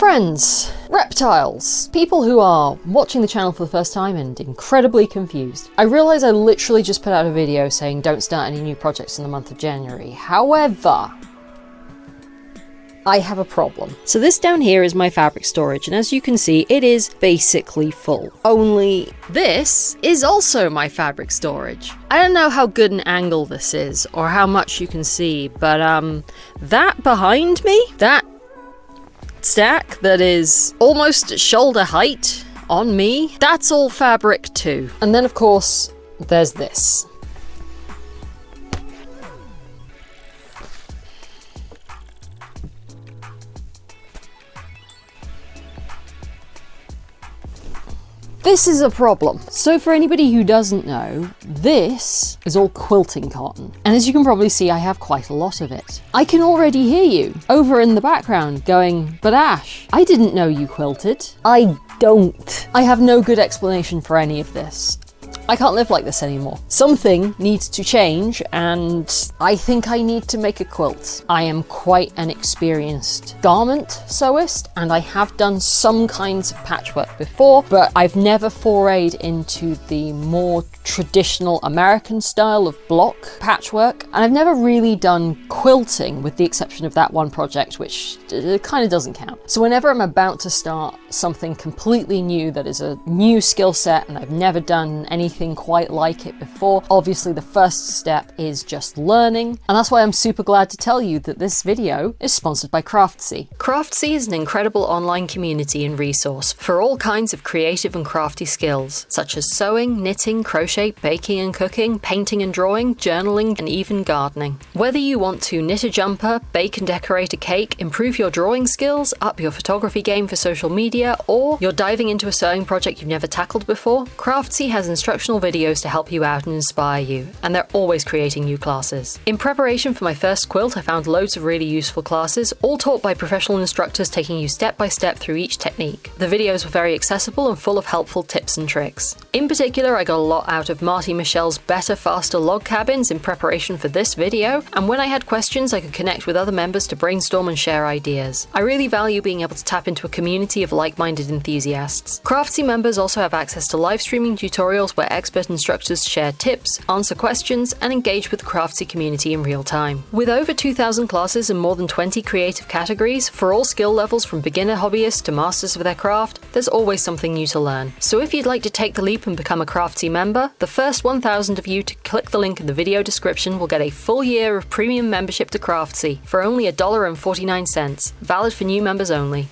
Friends, reptiles, people who are watching the channel for the first time and incredibly confused. I realise I literally just put out a video saying don't start any new projects in the month of January. However, I have a problem. So this down here is my fabric storage, and as you can see, it is basically full. Only this is also my fabric storage. I don't know how good an angle this is or how much you can see, but that behind me, that stack that is almost shoulder height on me, that's all fabric too. And then of course, there's this. This is a problem. So for anybody who doesn't know, this is all quilting cotton. And as you can probably see, I have quite a lot of it. I can already hear you over in the background going, but Ash, I didn't know you quilted. I don't. I have no good explanation for any of this. I can't live like this anymore. Something needs to change, and I think I need to make a quilt. I am quite an experienced garment sewist, and I have done some kinds of patchwork before, but I've never forayed into the more traditional American style of block patchwork, and I've never really done quilting with the exception of that one project, which kind of doesn't count. So whenever I'm about to start something completely new that is a new skill set and I've never done anything quite like it before, obviously the first step is just learning, and that's why I'm super glad to tell you that this video is sponsored by Craftsy. Craftsy is an incredible online community and resource for all kinds of creative and crafty skills, such as sewing, knitting, crochet, baking and cooking, painting and drawing, journaling, and even gardening. Whether you want to knit a jumper, bake and decorate a cake, improve your drawing skills, up your photography game for social media, or you're diving into a sewing project you've never tackled before, Craftsy has instructional videos to help you out and inspire you, and they're always creating new classes. In preparation for my first quilt, I found loads of really useful classes, all taught by professional instructors taking you step by step through each technique. The videos were very accessible and full of helpful tips and tricks. In particular, I got a lot out of Marty Michelle's Better Faster log cabins in preparation for this video, and when I had questions, I could connect with other members to brainstorm and share ideas. I really value being able to tap into a community of like-minded enthusiasts. Craftsy members also have access to live streaming tutorials where expert instructors share tips, answer questions, and engage with the Craftsy community in real time. With over 2,000 classes and more than 20 creative categories, for all skill levels from beginner hobbyists to masters of their craft, there's always something new to learn. So if you'd like to take the leap and become a Craftsy member, the first 1,000 of you to click the link in the video description will get a full year of premium membership to Craftsy for only $1.49, valid for new members only.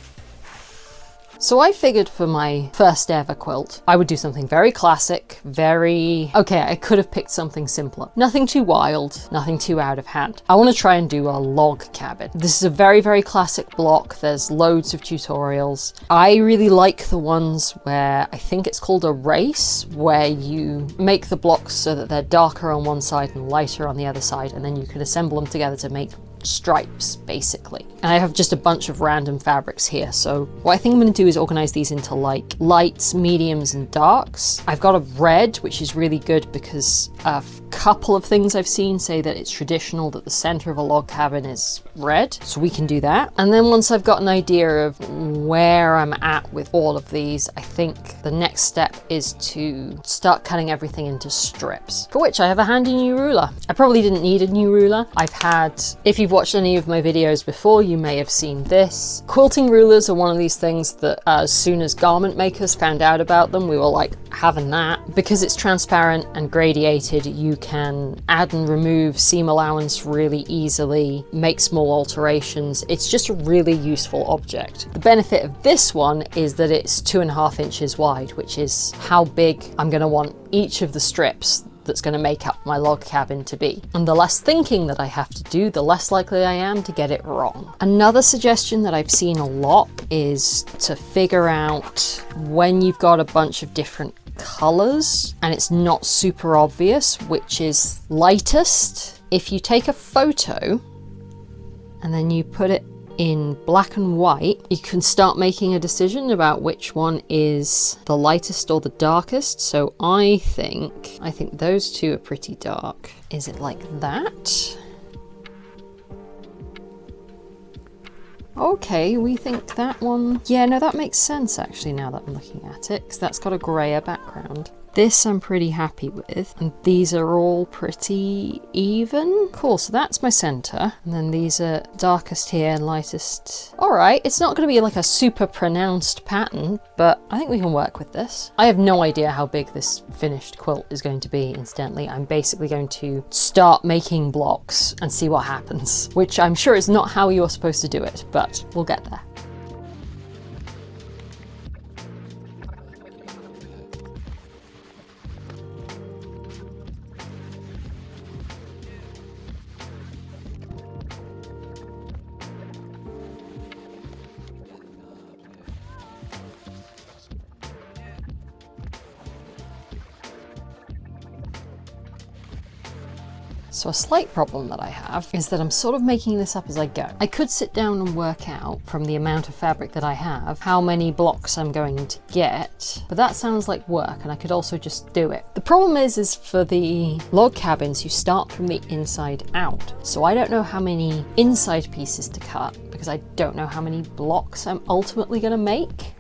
So I figured for my first ever quilt, I would do something very classic, okay, I could have picked something simpler. Nothing too wild, nothing too out of hand. I want to try and do a log cabin. This is a very, very classic block. There's loads of tutorials. I really like the ones where, I think it's called a race, where you make the blocks so that they're darker on one side and lighter on the other side, and then you can assemble them together to make stripes, basically. And I have just a bunch of random fabrics here, so what I think I'm going to do is organize these into like lights, mediums, and darks. I've got a red, which is really good because a couple of things I've seen say that it's traditional that the center of a log cabin is red, so we can do that. And then once I've got an idea of where I'm at with all of these, I think the next step is to start cutting everything into strips, for which I have a handy new ruler. I probably didn't need a new ruler. I've had, if you've watched any of my videos before, you may have seen this. Quilting rulers are one of these things that as soon as garment makers found out about them, we were like having that. Because it's transparent and gradiated, you can add and remove seam allowance really easily, make small alterations. It's just a really useful object. The benefit of this one is that it's 2.5 inches wide, which is how big I'm going to want each of the strips that's going to make up my log cabin to be. And the less thinking that I have to do, the less likely I am to get it wrong. Another suggestion that I've seen a lot is to figure out when you've got a bunch of different colors and it's not super obvious which is lightest. If you take a photo and then you put it in black and white, you can start making a decision about which one is the lightest or the darkest. So I think those two are pretty dark. Is it like that? Okay, we think that one... Yeah, no, that makes sense actually now that I'm looking at it, because that's got a grayer background. This I'm pretty happy with, and these are all pretty even. Cool, so that's my center, and then these are darkest here and lightest. All right, it's not going to be like a super pronounced pattern, but I think we can work with this. I have no idea how big this finished quilt is going to be, incidentally. I'm basically going to start making blocks and see what happens, which I'm sure is not how you're supposed to do it, but we'll get there. So a slight problem that I have is that I'm sort of making this up as I go. I could sit down and work out from the amount of fabric that I have how many blocks I'm going to get, but that sounds like work and I could also just do it. The problem is for the log cabins, you start from the inside out. So I don't know how many inside pieces to cut because I don't know how many blocks I'm ultimately going to make.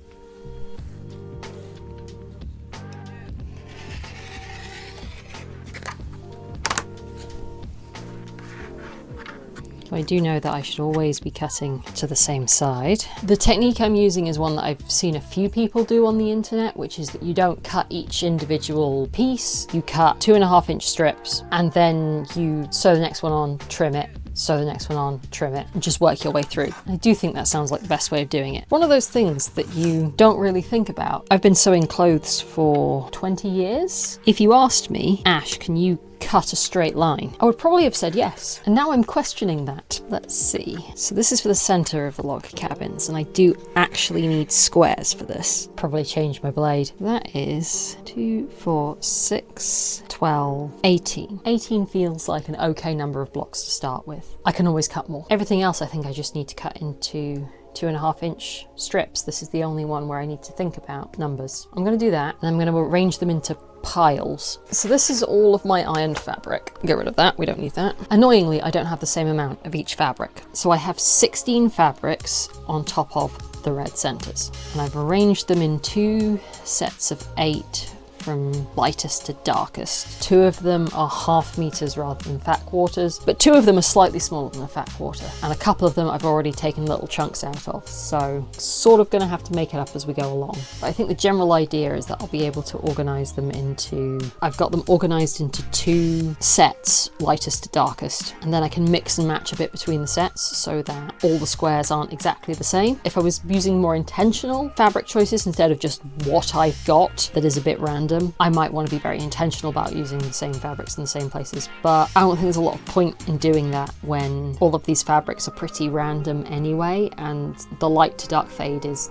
I do know that I should always be cutting to the same side. The technique I'm using is one that I've seen a few people do on the internet, which is that you don't cut each individual piece, you cut 2.5-inch strips, and then you sew the next one on, trim it, sew the next one on, trim it, and just work your way through. I do think that sounds like the best way of doing it. One of those things that you don't really think about. I've been sewing clothes for 20 years. If you asked me, Ash, can you cut a straight line? I would probably have said yes. And now I'm questioning that. Let's see. So this is for the center of the log cabins, and I do actually need squares for this. Probably change my blade. That is 2, 4, 6, 12, 18. 18 feels like an okay number of blocks to start with. I can always cut more. Everything else I think I just need to cut into 2.5-inch strips. This is the only one where I need to think about numbers. I'm going to do that, and I'm going to arrange them into piles. So this is all of my ironed fabric. Get rid of that, we don't need that. Annoyingly, I don't have the same amount of each fabric. So I have 16 fabrics on top of the red centers, and I've arranged them in 2 sets of 8 from lightest to darkest. 2 of them are 1/2 meters rather than fat quarters, but 2 of them are slightly smaller than a fat quarter, and a couple of them I've already taken little chunks out of, so sort of gonna have to make it up as we go along. But I think the general idea is that I'll be able to organize them into, I've got them organized into 2 sets, lightest to darkest, and then I can mix and match a bit between the sets so that all the squares aren't exactly the same. If I was using more intentional fabric choices instead of just what I've got that is a bit random, I might want to be very intentional about using the same fabrics in the same places, but I don't think there's a lot of point in doing that when all of these fabrics are pretty random anyway, and the light to dark fade is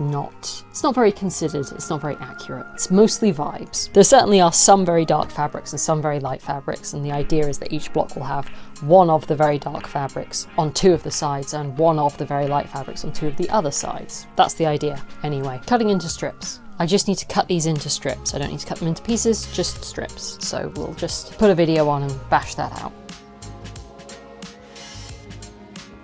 it's not very considered, it's not very accurate. It's mostly vibes. There certainly are some very dark fabrics and some very light fabrics, and the idea is that each block will have one of the very dark fabrics on 2 of the sides and one of the very light fabrics on 2 of the other sides. That's the idea anyway. Cutting into strips. I just need to cut these into strips. I don't need to cut them into pieces, just strips. So we'll just put a video on and bash that out.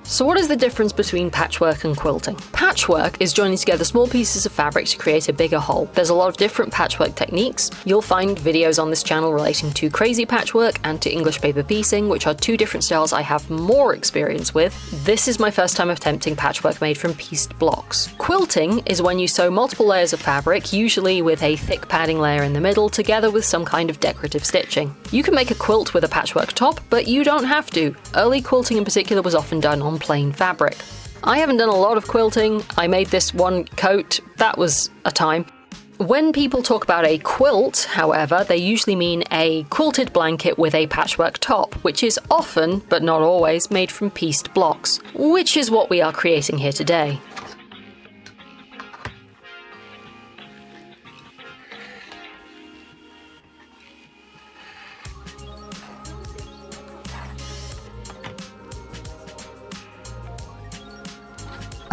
So what is the difference between patchwork and quilting? Patchwork is joining together small pieces of fabric to create a bigger whole. There's a lot of different patchwork techniques. You'll find videos on this channel relating to crazy patchwork and to English paper piecing, which are 2 different styles I have more experience with. This is my first time attempting patchwork made from pieced blocks. Quilting is when you sew multiple layers of fabric, usually with a thick padding layer in the middle, together with some kind of decorative stitching. You can make a quilt with a patchwork top, but you don't have to. Early quilting in particular was often done on plain fabric. I haven't done a lot of quilting. I made this one coat. That was a time. When people talk about a quilt, however, they usually mean a quilted blanket with a patchwork top, which is often, but not always, made from pieced blocks, which is what we are creating here today.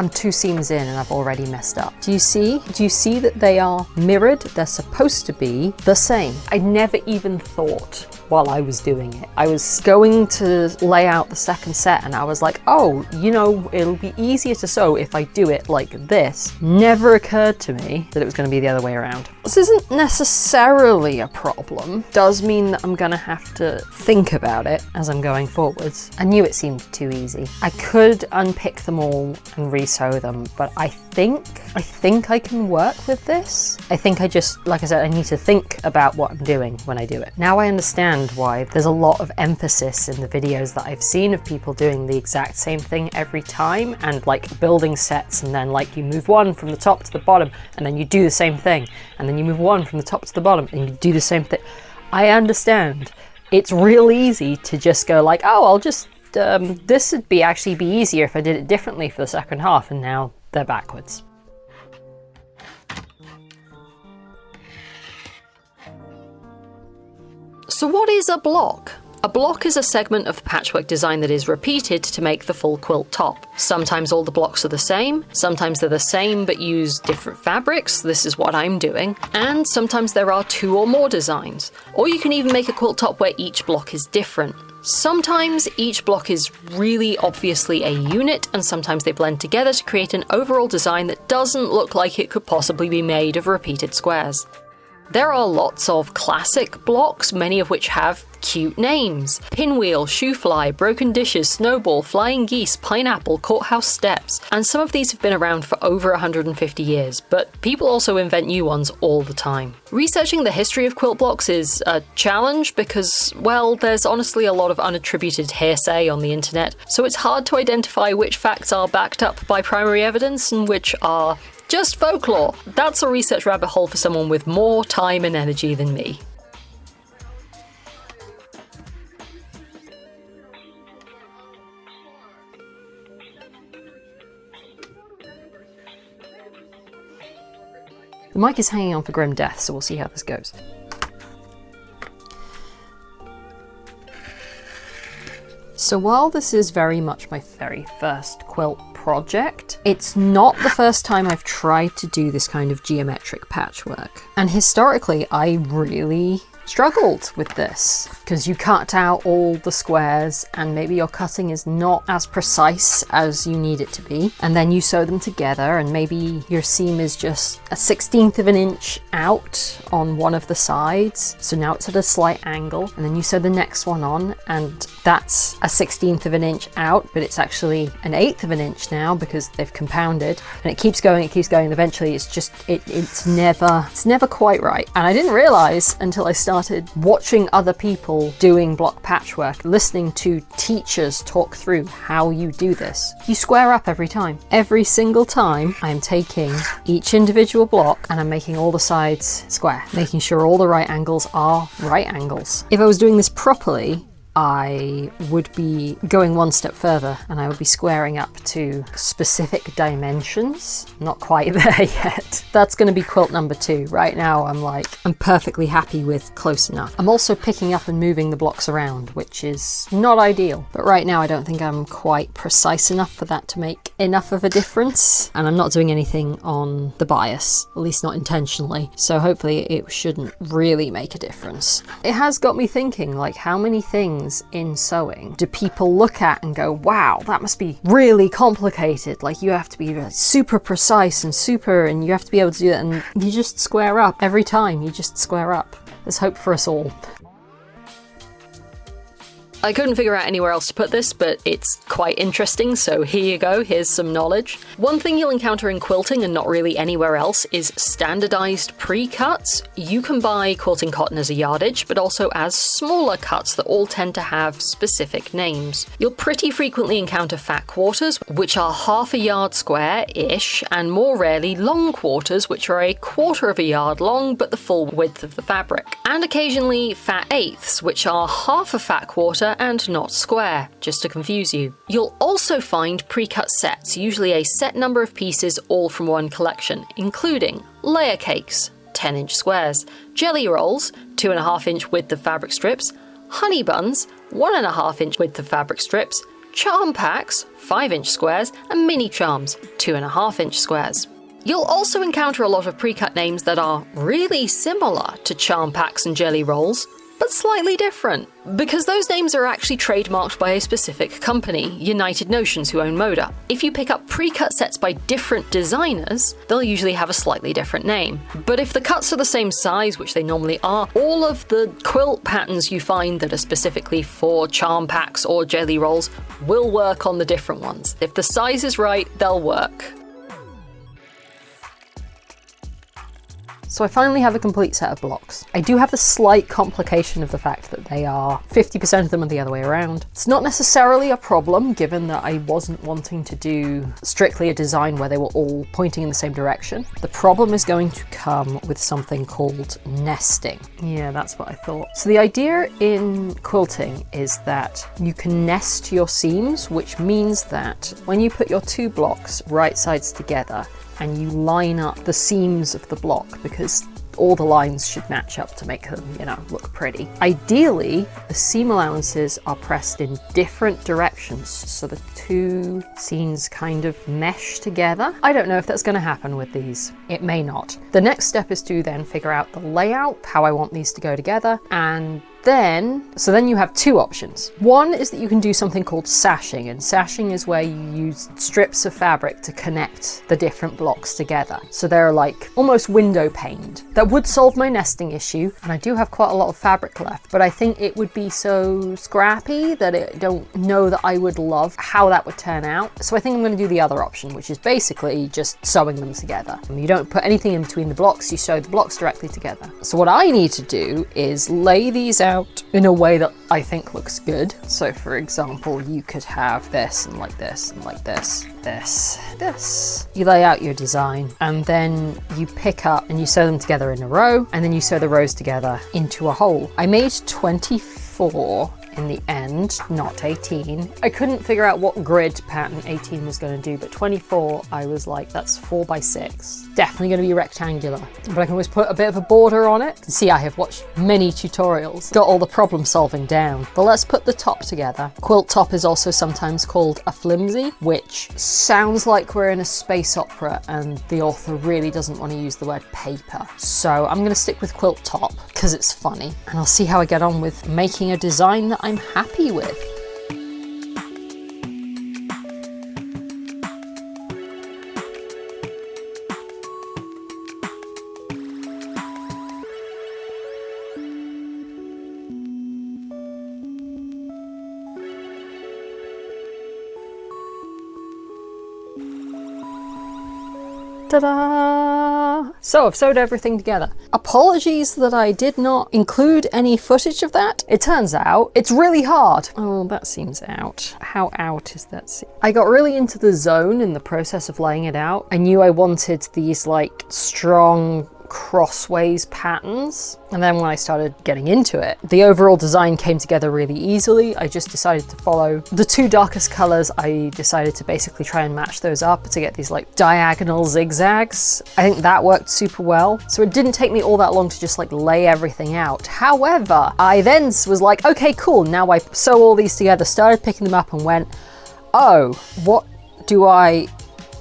I'm 2 seams in and I've already messed up. Do you see? Do you see that they are mirrored? They're supposed to be the same. I never even thought while I was doing it. I was going to lay out the second set and I was like, oh, you know, it'll be easier to sew if I do it like this. Never occurred to me that it was going to be the other way around. This isn't necessarily a problem. Does mean that I'm going to have to think about it as I'm going forwards. I knew it seemed too easy. I could unpick them all and resew them, but I think I can work with this. I think I just, like I said, I need to think about what I'm doing when I do it. Now I understand why there's a lot of emphasis in the videos that I've seen of people doing the exact same thing every time and like building sets, and then like you move one from the top to the bottom and then you do the same thing, and then you move one from the top to the bottom and you do the same thing. I understand. It's real easy to just go like, oh, I'll just, this would actually be easier if I did it differently for the second half, and now they're backwards. So what is a block? A block is a segment of the patchwork design that is repeated to make the full quilt top. Sometimes all the blocks are the same, sometimes they're the same but use different fabrics, this is what I'm doing, and sometimes there are 2 or more designs. Or you can even make a quilt top where each block is different. Sometimes each block is really obviously a unit, and sometimes they blend together to create an overall design that doesn't look like it could possibly be made of repeated squares. There are lots of classic blocks, many of which have cute names. Pinwheel, shoe fly, broken dishes, snowball, flying geese, pineapple, courthouse steps. And some of these have been around for over 150 years, but people also invent new ones all the time. Researching the history of quilt blocks is a challenge because, well, there's honestly a lot of unattributed hearsay on the internet, so it's hard to identify which facts are backed up by primary evidence and which are just folklore. That's a research rabbit hole for someone with more time and energy than me. The mic is hanging on for grim death, so we'll see how this goes. So while this is very much my very first quilt project, it's not the first time I've tried to do this kind of geometric patchwork. And historically, I really struggled with this because you cut out all the squares and maybe your cutting is not as precise as you need it to be, and then you sew them together and maybe your seam is just a 1/16 of an inch out on one of the sides, so now it's at a slight angle, and then you sew the next one on and that's a 1/16 of an inch out, but it's actually an 1/8 of an inch now because they've compounded, and it keeps going, and eventually it's just it's never quite right. And I didn't realize until I started watching other people doing block patchwork, listening to teachers talk through how you do this. You square up every time. Every single time I'm taking each individual block and I'm making all the sides square, making sure all the right angles are right angles. If I was doing this properly, I would be going one step further and I would be squaring up to specific dimensions. Not quite there yet. That's going to be quilt number 2. Right now I'm perfectly happy with close enough. I'm also picking up and moving the blocks around, which is not ideal. But right now I don't think I'm quite precise enough for that to make enough of a difference. And I'm not doing anything on the bias, at least not intentionally. So hopefully it shouldn't really make a difference. It has got me thinking, like, how many things in sewing do people look at and go, wow, that must be really complicated, like you have to be super precise and you have to be able to do that, and you just square up every time. You just square up. There's hope for us all. I couldn't figure out anywhere else to put this, but it's quite interesting, so here you go, here's some knowledge. One thing you'll encounter in quilting and not really anywhere else is standardized pre-cuts. You can buy quilting cotton as a yardage, but also as smaller cuts that all tend to have specific names. You'll pretty frequently encounter fat quarters, which are half a yard square-ish, and more rarely long quarters, which are 1/4 of a yard long, but the full width of the fabric. And occasionally fat eighths, which are half a fat quarter and not square, just to confuse you. You'll also find pre-cut sets, usually a set number of pieces all from one collection, including layer cakes, 10-inch squares, jelly rolls, 2.5-inch width of fabric strips, honey buns, 1.5-inch width of fabric strips, charm packs, 5-inch squares, and mini charms, 2.5-inch squares. You'll also encounter a lot of pre-cut names that are really similar to charm packs and jelly rolls. but slightly different. Because those names are actually trademarked by a specific company, United Notions, who own Moda. If you pick up pre-cut sets by different designers, they'll usually have a slightly different name. But if the cuts are the same size, which they normally are, all of the quilt patterns you find that are specifically for charm packs or jelly rolls will work on the different ones. If the size is right, they'll work. So I finally have a complete set of blocks. I do have the slight complication of the fact that they are 50% of them are the other way around. It's not necessarily a problem, given that I wasn't wanting to do strictly a design where they were all pointing in the same direction. The problem is going to come with something called nesting. Yeah, that's what I thought. So the idea in quilting is that you can nest your seams, which means that when you put your two blocks right sides together, and you line up the seams of the block, because all the lines should match up to make them, you know, look pretty. Ideally, the seam allowances are pressed in different directions, so the two seams kind of mesh together. I don't know if that's going to happen with these. It may not. The next step is to then figure out the layout, how I want these to go together, and then you have two options. One is that you can do something called sashing, and sashing is where you use strips of fabric to connect the different blocks together. So they're like almost window paned. That would solve my nesting issue, and I do have quite a lot of fabric left, but I think it would be so scrappy that I don't know that I would love how that would turn out. So I think I'm going to do the other option, which is basically just sewing them together. You don't put anything in between the blocks, you sew the blocks directly together. So what I need to do is lay these out in a way that I think looks good. So for example, you could have this and like this and like this, this. You lay out your design and then you pick up and you sew them together in a row, and then you sew the rows together into a hole. I made 24 in the end, not 18. I couldn't figure out what grid pattern 18 was going to do, but 24, I was like, that's 4 by 6. Definitely going to be rectangular, but I can always put a bit of a border on it. You can see I have watched many tutorials, got all the problem solving down. But let's put the top together. Quilt top is also sometimes called a flimsy, which sounds like we're in a space opera and the author really doesn't want to use the word paper. So I'm going to stick with quilt top because it's funny, and I'll see how I get on with making a design that I'm happy with. Ta-da! So I've sewed everything together. Apologies that I did not include any footage of that. It turns out it's really hard. Oh, that seems out. How out is that? I got really into the zone in the process of laying it out. I knew I wanted these like strong crossways patterns, and then when I started getting into it, the overall design came together really easily. I just decided to follow the two darkest colors. I decided to basically try and match those up to get these like diagonal zigzags. I think that worked super well. So it didn't take me all that long to just like lay everything out. However, I then was like, okay, cool. Now I sew all these together, started picking them up and went, oh,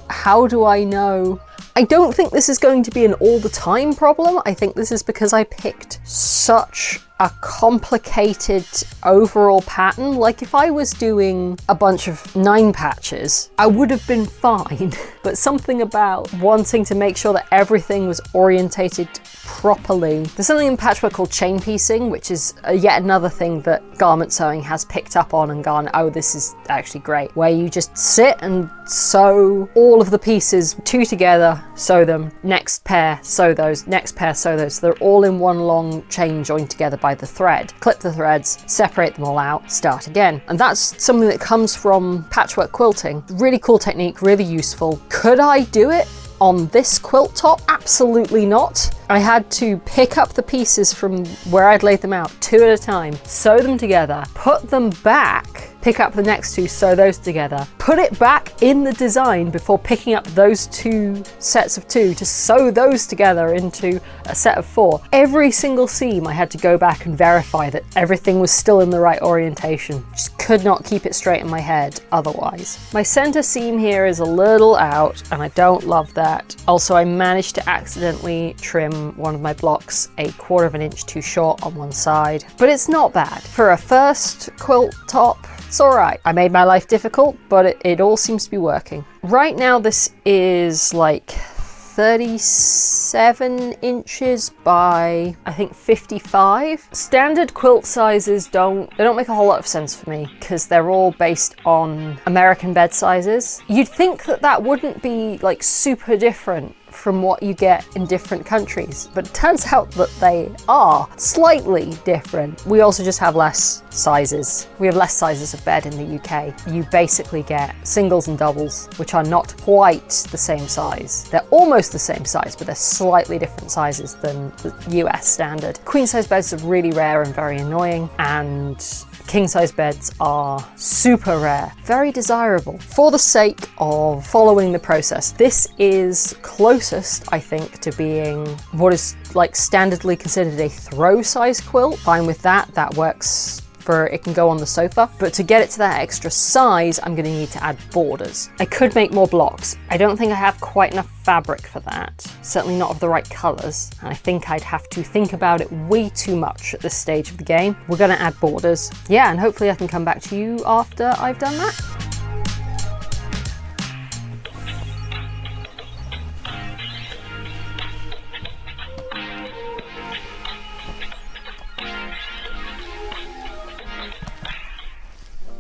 how do I know? I don't think this is going to be an all the time problem. I think this is because I picked such a complicated overall pattern. Like if I was doing a bunch of 9 patches, I would have been fine. But something about wanting to make sure that everything was orientated properly. There's something in patchwork called chain piecing, which is yet another thing that garment sewing has picked up on and gone, oh, this is actually great, where you just sit and sew all of the pieces 2 together, sew them, next pair, sew those, next pair, sew those. So they're all in one long chain joined together by the thread. Clip the threads, separate them all out, start again. And that's something that comes from patchwork quilting. Really cool technique, really useful. Could I do it on this quilt top? Absolutely not. I had to pick up the pieces from where I'd laid them out 2 at a time, sew them together, put them back, pick up the next two, sew those together, put it back in the design before picking up those two sets of two to sew those together into a set of 4. Every single seam I had to go back and verify that everything was still in the right orientation. Just could not keep it straight in my head otherwise. My center seam here is a little out and I don't love that. Also, I managed to accidentally trim one of my blocks 1/4 of an inch too short on one side, but it's not bad. For a first quilt top, it's all right. I made my life difficult, but it all seems to be working. Right now, this is like 37 inches by, I think, 55. Standard quilt sizes don't make a whole lot of sense for me because they're all based on American bed sizes. You'd think that that wouldn't be like super different from what you get in different countries, but it turns out that they are slightly different. We also just have less sizes. We have less sizes of bed in the UK. You basically get singles and doubles, which are not quite the same size. They're almost the same size, but they're slightly different sizes than the US standard. Queen size beds are really rare and very annoying, and king size beds are super rare, very desirable. For the sake of following the process, this is closest, I think, to being what is like standardly considered a throw size quilt. Fine with that, that works. It can go on the sofa, but to get it to that extra size, I'm going to need to add borders. I could make more blocks. I don't think I have quite enough fabric for that, certainly not of the right colors, and I think I'd have to think about it way too much at this stage of the game. We're going to add borders. Yeah, and hopefully I can come back to you after I've done that.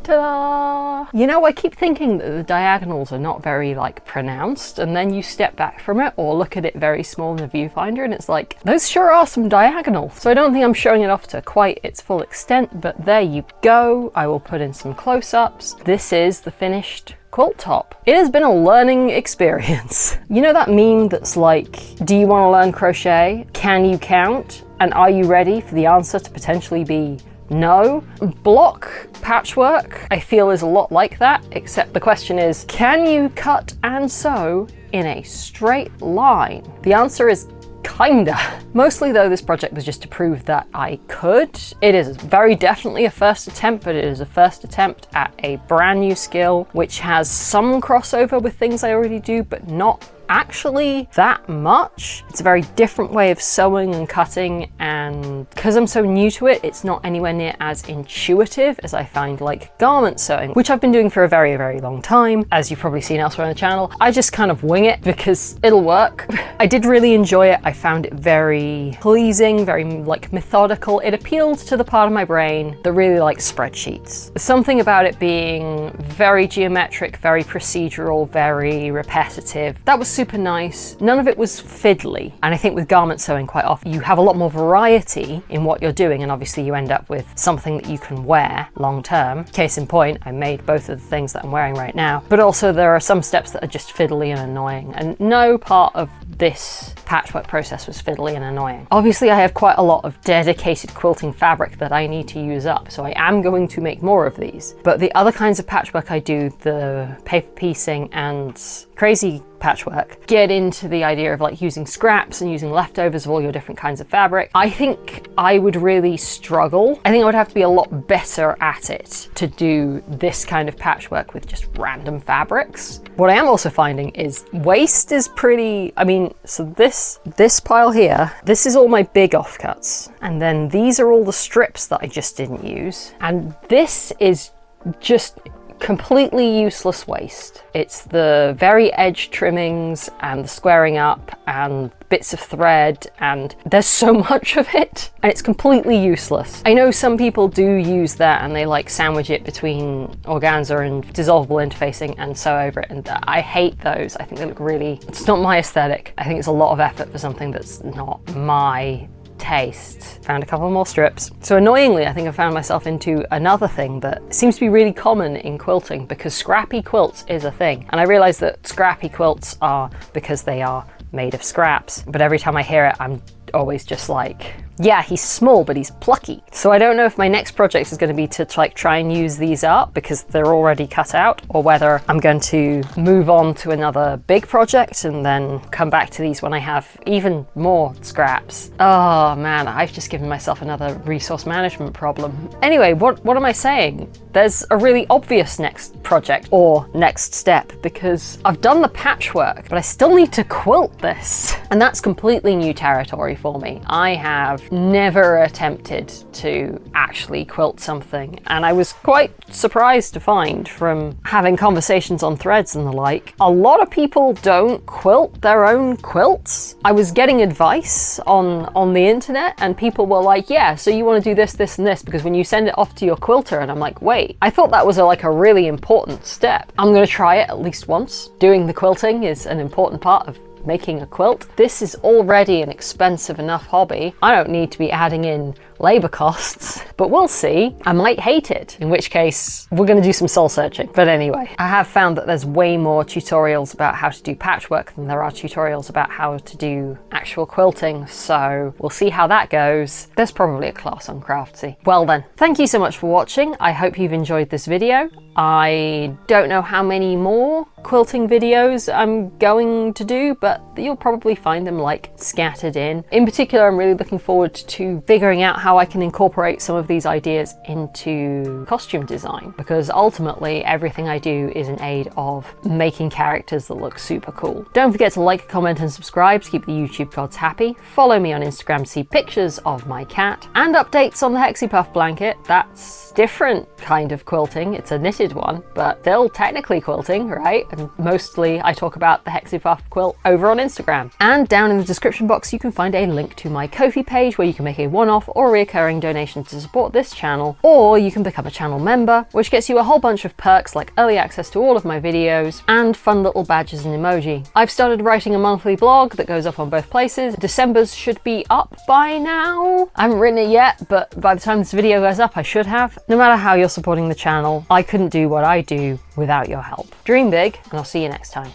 Ta-da! You know, I keep thinking that the diagonals are not very like pronounced, and then you step back from it or look at it very small in the viewfinder and it's like, those sure are some diagonals. So I don't think I'm showing it off to quite its full extent, but there you go. I will put in some close-ups. This is the finished quilt top. It has been a learning experience. You know that meme that's like, do you want to learn crochet? Can you count? And are you ready for the answer to potentially be no? Block patchwork, I feel, is a lot like that, except the question is, can you cut and sew in a straight line? The answer is kinda. Mostly though, this project was just to prove that I could. It is very definitely a first attempt, but it is a first attempt at a brand new skill, which has some crossover with things I already do, but not actually that much. It's a very different way of sewing and cutting, and because I'm so new to it, it's not anywhere near as intuitive as I find like garment sewing, which I've been doing for a very, very long time. As you've probably seen elsewhere on the channel, I just kind of wing it because it'll work. I did really enjoy it. I found it very pleasing, very like methodical. It appealed to the part of my brain that really likes spreadsheets. There's something about it being very geometric, very procedural, very repetitive. That was super nice. None of it was fiddly. And I think with garment sewing, quite often you have a lot more variety in what you're doing, and obviously you end up with something that you can wear long term. Case in point, I made both of the things that I'm wearing right now, but also there are some steps that are just fiddly and annoying, and no part of this patchwork process was fiddly and annoying. Obviously I have quite a lot of dedicated quilting fabric that I need to use up, so I am going to make more of these. But the other kinds of patchwork I do, the paper piecing and crazy patchwork, get into the idea of like using scraps and using leftovers of all your different kinds of fabric. I think I would really struggle. I think I would have to be a lot better at it to do this kind of patchwork with just random fabrics. What I am also finding is waste is pretty, I mean, so this pile here, this is all my big offcuts. And then these are all the strips that I just didn't use. And this is just completely useless waste. It's the very edge trimmings and the squaring up and bits of thread, and there's so much of it and it's completely useless. I know some people do use that and they like sandwich it between organza and dissolvable interfacing and sew over it, and I hate those. I think they look really, it's not my aesthetic. I think it's a lot of effort for something that's not my taste. Found a couple more strips. So annoyingly, I think I found myself into another thing that seems to be really common in quilting, because scrappy quilts is a thing. And I realized that scrappy quilts are because they are made of scraps, but every time I hear it, I'm always just like, Yeah, he's small, but he's plucky. So I don't know if my next project is going to be to like try and use these up because they're already cut out, or whether I'm going to move on to another big project and then come back to these when I have even more scraps. Oh man, I've just given myself another resource management problem. Anyway, what am I saying? There's a really obvious next project or next step because I've done the patchwork, but I still need to quilt this. And that's completely new territory for me. I have never attempted to actually quilt something, and I was quite surprised to find from having conversations on threads and the like, a lot of people don't quilt their own quilts. I was getting advice on the internet and people were like, yeah, so you want to do this, this, and this, because when you send it off to your quilter, and I'm like, wait, I thought that was like a really important step. I'm going to try it at least once. Doing the quilting is an important part of making a quilt. This is already an expensive enough hobby. I don't need to be adding in labor costs, but we'll see. I might hate it, in which case we're going to do some soul searching. But anyway, I have found that there's way more tutorials about how to do patchwork than there are tutorials about how to do actual quilting, so we'll see how that goes. There's probably a class on Craftsy. Well then, thank you so much for watching. I hope you've enjoyed this video. I don't know how many more quilting videos I'm going to do, but you'll probably find them like scattered in. In particular, I'm really looking forward to figuring out how I can incorporate some of these ideas into costume design, because ultimately everything I do is in aid of making characters that look super cool. Don't forget to like, comment, and subscribe to keep the YouTube gods happy. Follow me on Instagram to see pictures of my cat and updates on the Hexy Puff blanket. That's different kind of quilting. It's a knitted one, but still technically quilting, right? And mostly I talk about the Hexy Puff quilt over on Instagram. And down in the description box you can find a link to my Ko-fi page where you can make a one-off or recurring donation to support this channel, or you can become a channel member, which gets you a whole bunch of perks like early access to all of my videos and fun little badges and emoji. I've started writing a monthly blog that goes up on both places. December's should be up by now. I haven't written it yet, but by the time this video goes up I should have. No matter how you're supporting the channel, I couldn't do what I do without your help. Dream big, and I'll see you next time.